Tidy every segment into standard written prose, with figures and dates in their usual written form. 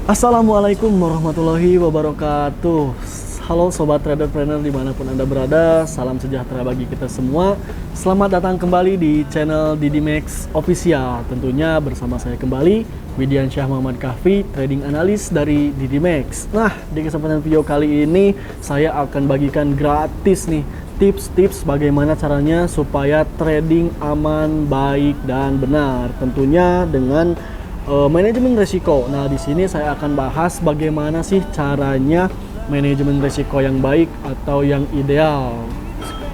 Assalamualaikum warahmatullahi wabarakatuh. Halo Sobat Traderpreneur dimanapun Anda berada, salam sejahtera bagi kita semua. Selamat datang kembali di channel Didimax Official. Tentunya bersama saya kembali, Widiansyah Muhammad Kahfi, trading analis dari Didimax. Nah, di kesempatan video kali ini saya akan bagikan gratis nih tips-tips bagaimana caranya supaya trading aman, baik, dan benar. Tentunya dengan manajemen resiko. Nah, di sini saya akan bahas bagaimana sih caranya manajemen resiko yang baik atau yang ideal.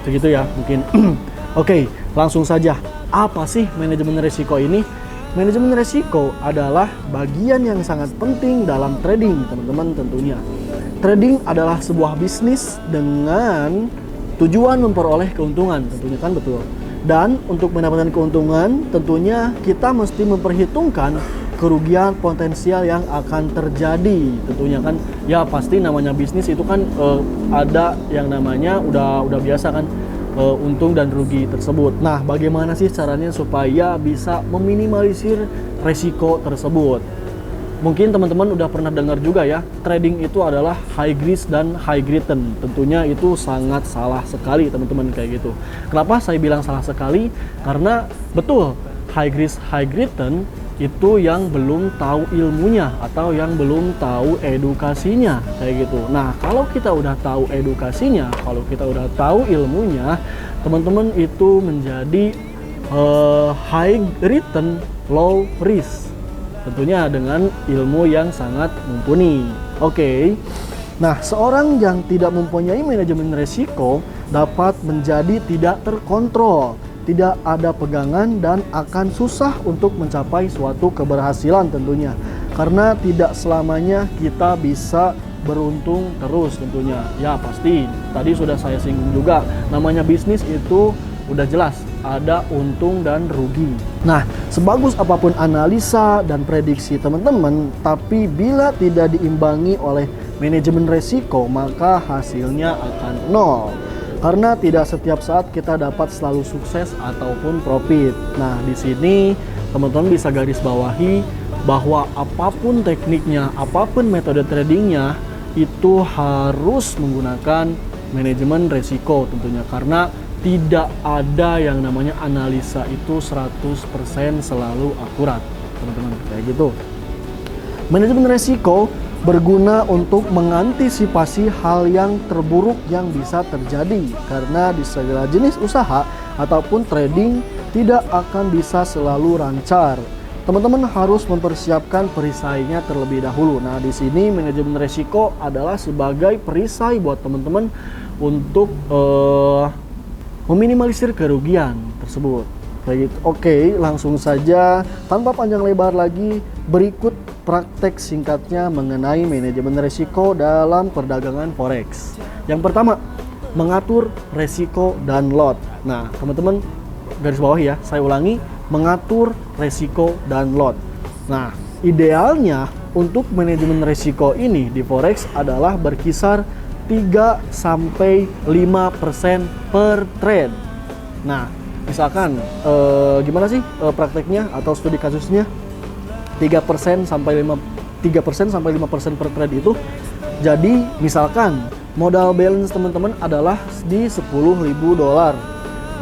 Begitu ya, mungkin. Oke, langsung saja. Apa sih manajemen resiko ini? Manajemen resiko adalah bagian yang sangat penting dalam trading, teman-teman tentunya. Trading adalah sebuah bisnis dengan tujuan memperoleh keuntungan, tentunya kan betul. Dan untuk mendapatkan keuntungan, tentunya kita mesti memperhitungkan kerugian potensial yang akan terjadi. Tentunya kan, ya pasti namanya bisnis itu kan ada yang namanya udah biasa kan untung dan rugi tersebut. Nah, bagaimana sih caranya supaya bisa meminimalisir resiko tersebut? Mungkin teman-teman udah pernah dengar juga ya, trading itu adalah high risk dan high return. Tentunya itu sangat salah sekali teman-teman kayak gitu. Kenapa saya bilang salah sekali? Karena betul, high risk high return itu yang belum tahu ilmunya atau yang belum tahu edukasinya kayak gitu. Nah, kalau kita udah tahu edukasinya, kalau kita udah tahu ilmunya, teman-teman itu menjadi high return low risk. Tentunya dengan ilmu yang sangat mumpuni. Oke. Nah, seorang yang tidak mempunyai manajemen resiko dapat menjadi tidak terkontrol, tidak ada pegangan, dan akan susah untuk mencapai suatu keberhasilan tentunya. Karena tidak selamanya kita bisa beruntung terus tentunya. Ya pasti, tadi sudah saya singgung juga, namanya bisnis itu udah jelas ada untung dan rugi. Nah, sebagus apapun analisa dan prediksi teman-teman, tapi bila tidak diimbangi oleh manajemen resiko, maka hasilnya akan nol. Karena tidak setiap saat kita dapat selalu sukses ataupun profit. Nah, di sini teman-teman bisa garis bawahi bahwa apapun tekniknya, apapun metode tradingnya, itu harus menggunakan manajemen resiko tentunya. Karena tidak ada yang namanya analisa itu 100% selalu akurat, teman-teman, kayak gitu. Manajemen resiko berguna untuk mengantisipasi hal yang terburuk yang bisa terjadi, karena di segala jenis usaha ataupun trading tidak akan bisa selalu lancar. Teman-teman harus mempersiapkan perisainya terlebih dahulu. Nah, di sini manajemen resiko adalah sebagai perisai buat teman-teman untuk meminimalisir kerugian tersebut. Kayak gitu. Oke, langsung saja tanpa panjang lebar lagi, berikut praktek singkatnya mengenai manajemen resiko dalam perdagangan forex. Yang pertama, mengatur resiko dan lot. Nah, teman-teman garis bawah ya, saya ulangi, mengatur resiko dan lot. Nah, idealnya untuk manajemen resiko ini di forex adalah berkisar 3-5% per trade. Nah, misalkan gimana sih prakteknya atau studi kasusnya? 3% sampai 5% per trade itu. Jadi, misalkan modal balance teman-teman adalah di $10.000.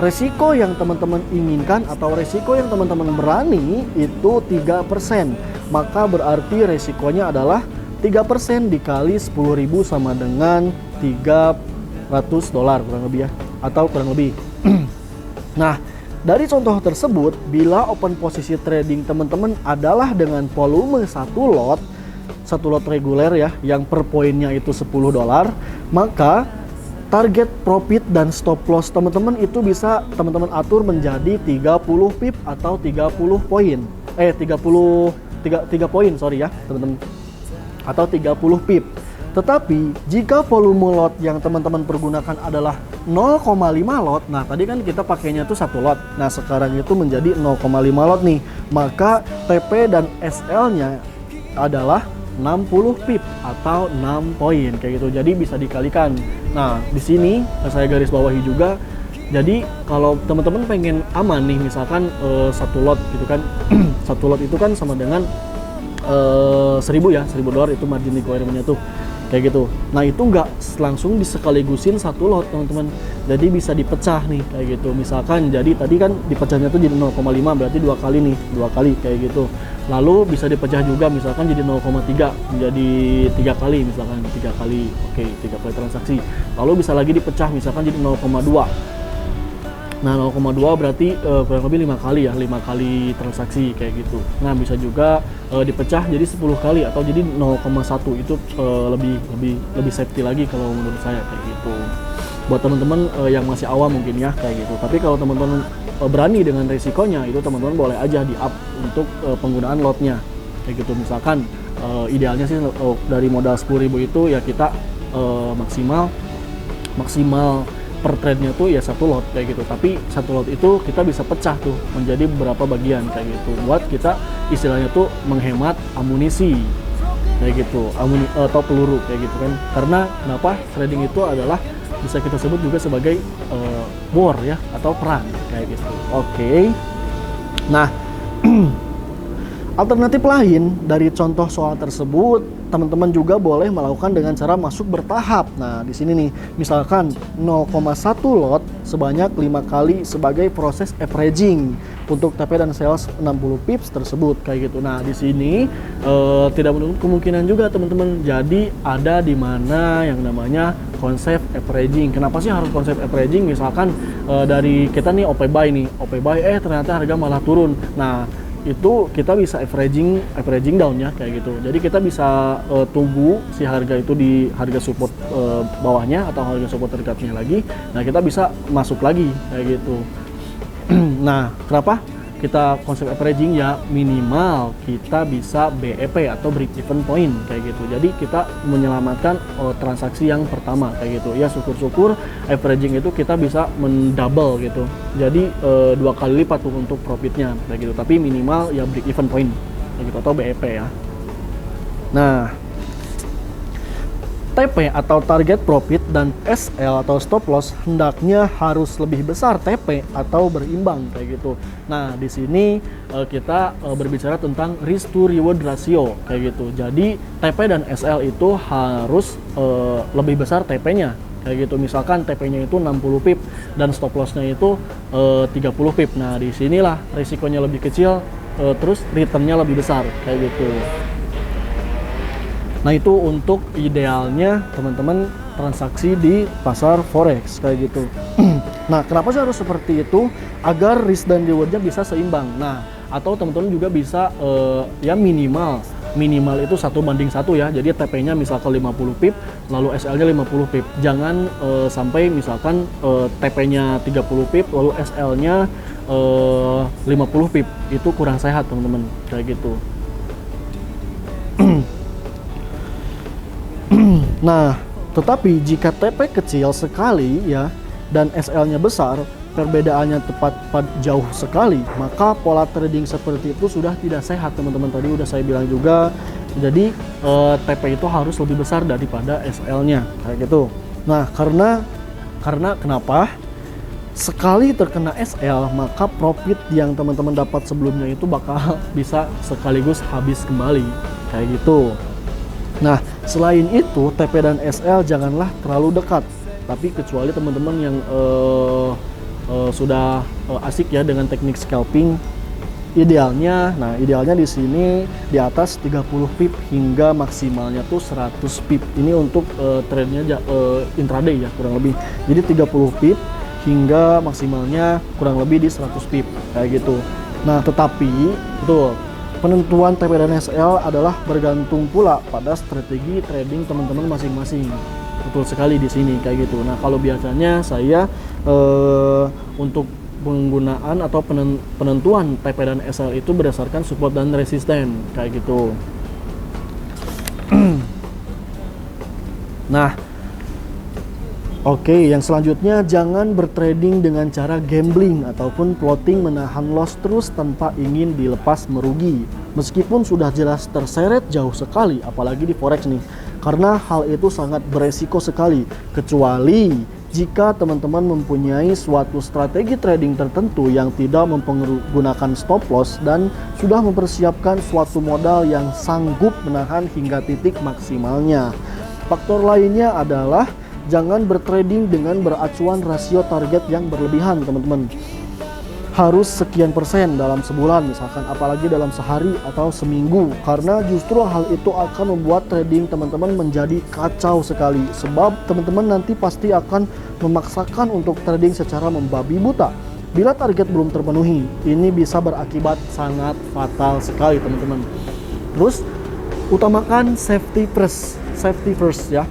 Resiko yang teman-teman inginkan atau resiko yang teman-teman berani itu 3%. Maka berarti resikonya adalah 3% dikali 10.000 sama dengan $300 kurang lebih ya, atau kurang lebih. Nah, dari contoh tersebut, bila open posisi trading teman-teman adalah dengan volume satu lot reguler ya, yang per poinnya itu $10, maka target profit dan stop loss teman-teman itu bisa teman-teman atur menjadi 30 pip atau 30 poin. 3 poin, sorry ya, teman-teman. Atau 30 pip. Tetapi jika volume lot yang teman-teman pergunakan adalah 0,5 lot, nah tadi kan kita pakainya tuh 1 lot. Nah, sekarang itu menjadi 0,5 lot nih. Maka TP dan SL-nya adalah 60 pip atau 6 poin kayak gitu. Jadi bisa dikalikan. Nah, di sini saya garis bawahi juga. Jadi kalau teman-teman pengen aman nih, misalkan 1 lot gitu kan. 1 lot itu kan sama dengan 1000 ya, $1000 itu margin requirement-nya tuh kayak gitu. Nah itu nggak langsung disekaligusin satu lot teman-teman, jadi bisa dipecah nih kayak gitu. Misalkan jadi tadi kan dipecahnya tuh jadi 0,5, berarti 2 kali nih, 2 kali kayak gitu. Lalu bisa dipecah juga misalkan jadi 0,3 menjadi 3 kali, misalkan 3 kali, oke, 3 kali transaksi. Lalu bisa lagi dipecah misalkan jadi 0,2. Nah 0,2 berarti kurang lebih 5 kali ya, 5 kali transaksi kayak gitu. Nah bisa juga dipecah jadi 10 kali atau jadi 0,1, itu lebih safety lagi kalau menurut saya kayak gitu. Buat teman-teman yang masih awam mungkin ya kayak gitu. Tapi kalau teman-teman berani dengan resikonya, itu teman-teman boleh aja di up untuk penggunaan lotnya kayak gitu. Misalkan idealnya sih dari modal 10.000 itu ya kita maksimal per trade-nya tuh ya satu lot kayak gitu. Tapi satu lot itu kita bisa pecah tuh menjadi beberapa bagian kayak gitu, buat kita istilahnya tuh menghemat amunisi kayak gitu, atau peluru kayak gitu kan. Karena kenapa trading itu adalah bisa kita sebut juga sebagai war ya, atau perang kayak gitu. Oke. Nah alternatif lain dari contoh soal tersebut, teman-teman juga boleh melakukan dengan cara masuk bertahap. Nah, di sini nih, misalkan 0,1 lot sebanyak 5 kali sebagai proses averaging untuk TP dan sales 60 pips tersebut kayak gitu. Nah, di sini tidak menutup kemungkinan juga teman-teman. Jadi ada di mana yang namanya konsep averaging. Kenapa sih harus konsep averaging? Misalkan dari kita nih OP buy ternyata harga malah turun. Nah, itu kita bisa averaging down ya kayak gitu. Jadi kita bisa tunggu si harga itu di harga support bawahnya atau harga support terdekatnya lagi. Nah kita bisa masuk lagi kayak gitu. Nah kenapa kita konsep averaging? Ya minimal kita bisa BEP atau break even point kayak gitu. Jadi kita menyelamatkan transaksi yang pertama kayak gitu. Ya syukur-syukur averaging itu kita bisa mendouble gitu. Jadi 2 kali lipat tuh untuk profitnya kayak gitu. Tapi minimal ya break even point kayak gitu, atau BEP ya. Nah TP atau target profit dan SL atau stop loss hendaknya harus lebih besar TP atau berimbang kayak gitu. Nah, di sini kita berbicara tentang risk to reward ratio kayak gitu. Jadi TP dan SL itu harus lebih besar TP-nya kayak gitu. Misalkan TP-nya itu 60 pip dan stop loss-nya itu 30 pip. Nah, di sinilah risikonya lebih kecil, terus return-nya lebih besar kayak gitu. Nah itu untuk idealnya teman-teman transaksi di pasar forex kayak gitu. Nah kenapa sih harus seperti itu? Agar risk dan rewardnya bisa seimbang. Nah atau teman-teman juga bisa ya minimal itu 1:1 ya. Jadi TP-nya misalkan 50 pip, lalu SL-nya 50 pip. Jangan sampai misalkan TP-nya 30 pip, lalu SL-nya 50 pip. Itu kurang sehat teman-teman kayak gitu. Nah, tetapi jika TP kecil sekali ya dan SL-nya besar, perbedaannya tepat jauh sekali, maka pola trading seperti itu sudah tidak sehat teman-teman. Tadi udah saya bilang juga. Jadi TP itu harus lebih besar daripada SL-nya kayak gitu. Nah, karena kenapa? Sekali terkena SL, maka profit yang teman-teman dapat sebelumnya itu bakal bisa sekaligus habis kembali kayak gitu. Nah, selain itu TP dan SL janganlah terlalu dekat. Tapi kecuali teman-teman yang sudah asik ya dengan teknik scalping, idealnya di sini di atas 30 pip hingga maksimalnya tuh 100 pip. Ini untuk trade-nya intraday ya kurang lebih. Jadi 30 pip hingga maksimalnya kurang lebih di 100 pip kayak gitu. Nah, tetapi betul, penentuan TP dan SL adalah bergantung pula pada strategi trading teman-teman masing-masing. Betul sekali di sini kayak gitu. Nah, kalau biasanya saya untuk penggunaan atau penentuan TP dan SL itu berdasarkan support dan resisten kayak gitu. Nah, oke, yang selanjutnya jangan bertrading dengan cara gambling ataupun plotting menahan loss terus tanpa ingin dilepas merugi. Meskipun sudah jelas terseret jauh sekali, apalagi di forex nih. Karena hal itu sangat beresiko sekali, kecuali Jika teman-teman mempunyai suatu strategi trading tertentu yang tidak menggunakan stop loss dan sudah mempersiapkan suatu modal yang sanggup menahan hingga titik maksimalnya. Faktor lainnya adalah jangan bertrading dengan beracuan rasio target yang berlebihan, teman-teman. Harus sekian persen dalam sebulan misalkan, apalagi dalam sehari atau seminggu, karena justru hal itu akan membuat trading teman-teman menjadi kacau sekali, sebab teman-teman nanti pasti akan memaksakan untuk trading secara membabi buta. Bila target belum terpenuhi, ini bisa berakibat sangat fatal sekali, teman-teman. Terus utamakan safety first ya.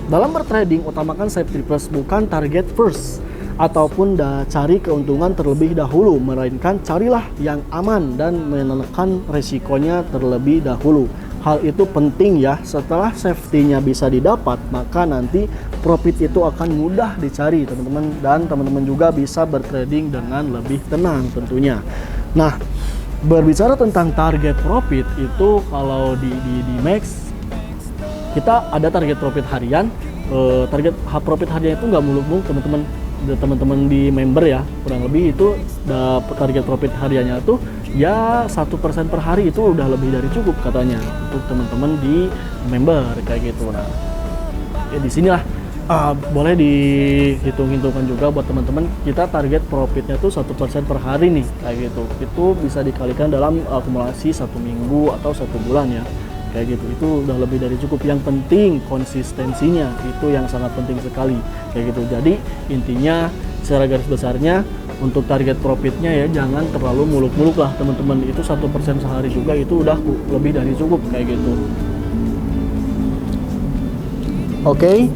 Dalam bertrading utamakan safety first, bukan target first ataupun cari keuntungan terlebih dahulu, melainkan carilah yang aman dan menekan resikonya terlebih dahulu. Hal itu penting ya. Setelah safety-nya bisa didapat, maka nanti profit itu akan mudah dicari, teman-teman, dan teman-teman juga bisa bertrading dengan lebih tenang tentunya. Nah, berbicara tentang target profit itu, kalau di Max kita ada target profit harian. Target profit harian itu nggak muluk-muluk, teman-teman di member ya, kurang lebih itu target profit hariannya tuh ya 1% per hari, itu udah lebih dari cukup katanya untuk teman-teman di member kayak gitu. Nah, ya di sinilah boleh dihitung-hitungkan juga buat teman-teman, kita target profitnya tuh 1% per hari nih kayak gitu. Itu bisa dikalikan dalam akumulasi 1 minggu atau 1 bulan ya. Kayak gitu, itu udah lebih dari cukup. Yang penting konsistensinya, itu yang sangat penting sekali kayak gitu. Jadi intinya secara garis besarnya untuk target profitnya ya jangan terlalu muluk-muluk lah, teman-teman. Itu 1% sehari juga itu udah lebih dari cukup kayak gitu. Oke.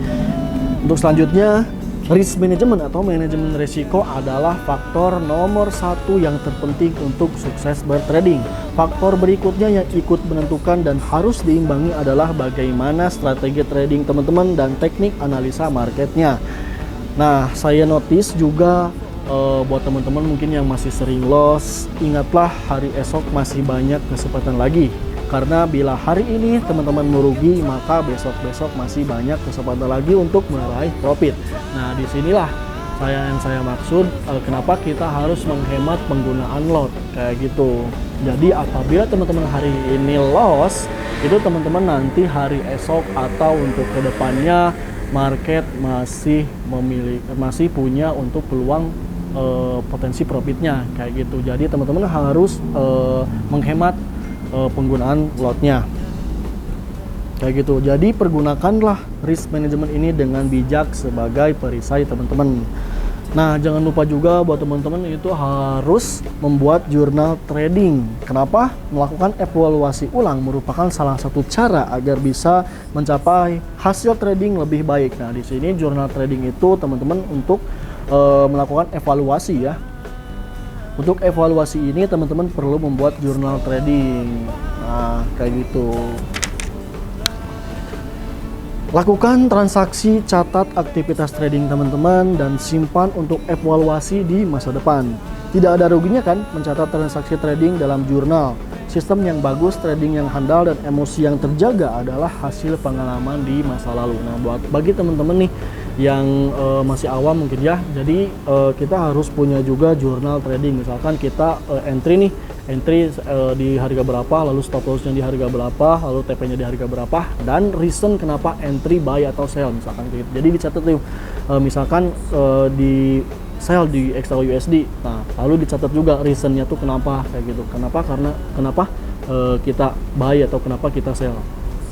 Untuk selanjutnya, risk management atau manajemen risiko adalah faktor nomor 1 yang terpenting untuk sukses bertrading. Faktor berikutnya yang ikut menentukan dan harus diimbangi adalah bagaimana strategi trading teman-teman dan teknik analisa marketnya. Nah, saya notice juga buat teman-teman mungkin yang masih sering loss, ingatlah hari esok masih banyak kesempatan lagi. Karena bila hari ini teman-teman merugi, maka besok-besok masih banyak kesempatan lagi untuk meraih profit. Nah, disinilah yang saya maksud, kenapa kita harus menghemat penggunaan lot kayak gitu. Jadi apabila teman-teman hari ini loss, itu teman-teman nanti hari esok atau untuk kedepannya market masih punya untuk peluang potensi profitnya kayak gitu. Jadi teman-teman harus menghemat penggunaan lotnya kayak gitu. Jadi pergunakanlah risk management ini dengan bijak sebagai perisai, teman-teman. Nah, jangan lupa juga buat teman-teman itu harus membuat jurnal trading. Kenapa? Melakukan evaluasi ulang merupakan salah satu cara agar bisa mencapai hasil trading lebih baik. Nah, di sini jurnal trading itu teman-teman untuk melakukan evaluasi ya. Untuk evaluasi ini teman-teman perlu membuat jurnal trading. Nah, kayak gitu. Lakukan transaksi, catat aktivitas trading teman-teman, dan simpan untuk evaluasi di masa depan. Tidak ada ruginya kan mencatat transaksi trading dalam jurnal. Sistem yang bagus, trading yang handal, dan emosi yang terjaga adalah hasil pengalaman di masa lalu. Nah, bagi teman-teman nih yang masih awam mungkin ya, jadi kita harus punya juga jurnal trading. Misalkan kita entry di harga berapa, lalu stop lossnya di harga berapa, lalu TP-nya di harga berapa, dan reason kenapa entry buy atau sell misalkan gitu. Jadi dicatat tuh misalkan di sell di XAUUSD, nah lalu dicatat juga reasonnya tuh kenapa kayak gitu, kenapa kita buy atau kenapa kita sell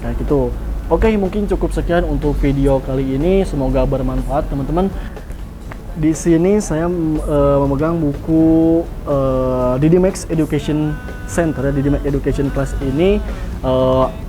kayak gitu. Oke, mungkin cukup sekian untuk video kali ini, semoga bermanfaat teman-teman. Di sini saya memegang buku DidiMax Education Center. DidiMax Education Class ini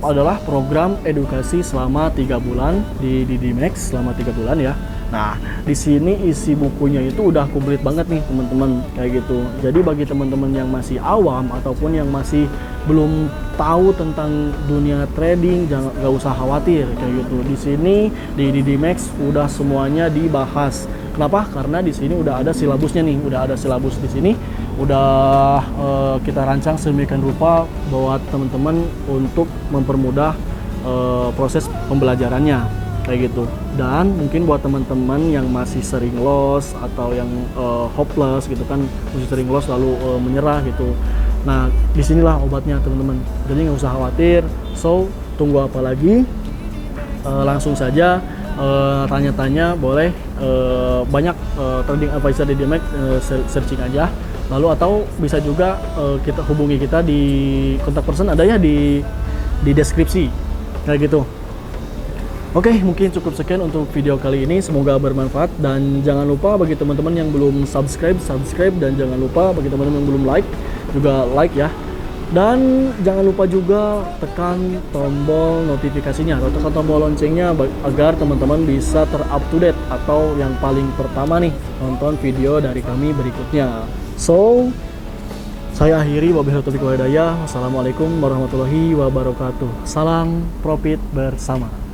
adalah program edukasi selama 3 bulan di DidiMax, selama 3 bulan ya. Nah, di sini isi bukunya itu udah komplit banget nih teman-teman kayak gitu. Jadi bagi teman-teman yang masih awam ataupun yang masih belum tahu tentang dunia trading, gak usah khawatir kayak gitu. Di sini di DidiMax udah semuanya dibahas. Kenapa? Karena di sini udah ada silabusnya nih, udah ada silabus di sini, udah kita rancang sedemikian rupa buat teman-teman untuk mempermudah proses pembelajarannya kayak gitu. Dan mungkin buat teman-teman yang masih sering lost atau yang hopeless gitu kan, masih sering lost lalu menyerah gitu. Nah, disinilah obatnya teman-teman. Jadi nggak usah khawatir. So, tunggu apa lagi? Langsung saja tanya-tanya, boleh banyak trading advisor di DMX, searching aja. Lalu atau bisa juga kita hubungi kita di kontak person, ada ya di deskripsi kayak gitu. Oke, mungkin cukup sekian untuk video kali ini. Semoga bermanfaat dan jangan lupa bagi teman-teman yang belum subscribe dan jangan lupa bagi teman-teman yang belum like juga like ya. Dan jangan lupa juga tekan tombol notifikasinya atau tekan tombol loncengnya agar teman-teman bisa ter-up to date atau yang paling pertama nih nonton video dari kami berikutnya. So, saya akhiri, wabillahi taufiq wal hidayah. Wassalamualaikum warahmatullahi wabarakatuh. Salam profit bersama.